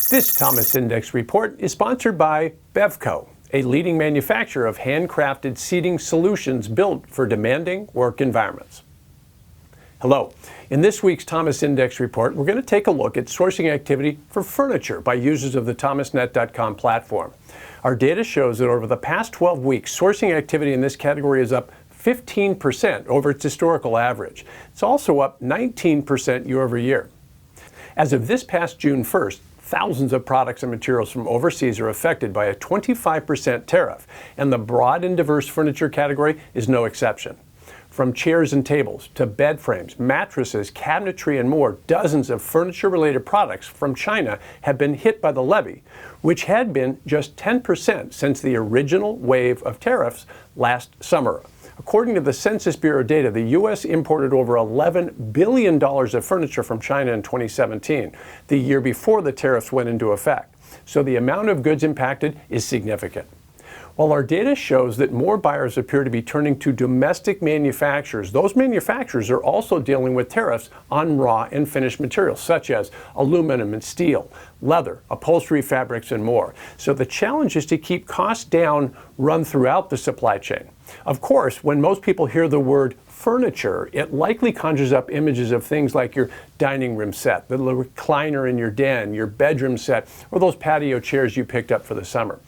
This Thomas Index report is sponsored by Bevco, a leading manufacturer of handcrafted seating solutions built for demanding work environments. Hello. In this week's Thomas Index report, we're going to take a look at sourcing activity for furniture by users of the thomasnet.com platform. Our data shows that over the past 12 weeks, sourcing activity in this category is up 15% over its historical average. It's also up 19% year over year. As of this past June 1st, thousands of products and materials from overseas are affected by a 25% tariff, and the broad and diverse furniture category is no exception. From chairs and tables to bed frames, mattresses, cabinetry, and more, dozens of furniture-related products from China have been hit by the levy, which had been just 10% since the original wave of tariffs last summer. According to the Census Bureau data, the U.S. imported over $11 billion of furniture from China in 2017, the year before the tariffs went into effect. So the amount of goods impacted is significant. While our data shows that more buyers appear to be turning to domestic manufacturers, those manufacturers are also dealing with tariffs on raw and finished materials such as aluminum and steel, leather, upholstery fabrics, and more. So the challenge is to keep costs down run throughout the supply chain. Of course, when most people hear the word furniture, it likely conjures up images of things like your dining room set, the recliner in your den, your bedroom set, or those patio chairs you picked up for the summer.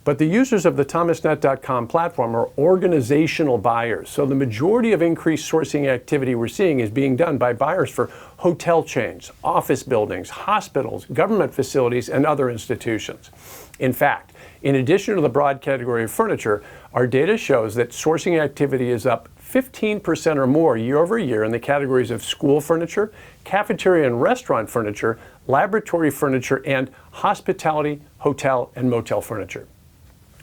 But the users of the thomasnet.com platform are organizational buyers, so the majority of increased sourcing activity we're seeing is being done by buyers for hotel chains, office buildings, hospitals, government facilities, and other institutions. In fact, in addition to the broad category of furniture, our data shows that sourcing activity is up 15% or more year over year in the categories of school furniture, cafeteria and restaurant furniture, laboratory furniture, and hospitality, hotel, and motel furniture.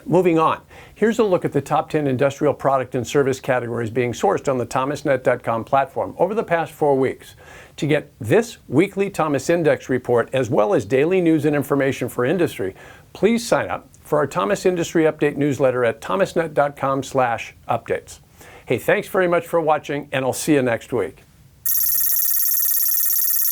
Moving on, here's a look at the top 10 industrial product and service categories being sourced on the thomasnet.com platform over the past 4 weeks. To get this weekly Thomas Index report, as well as daily news and information for industry, please sign up for our Thomas Industry Update newsletter at thomasnet.com/updates. Hey, thanks very much for watching, and I'll see you next week.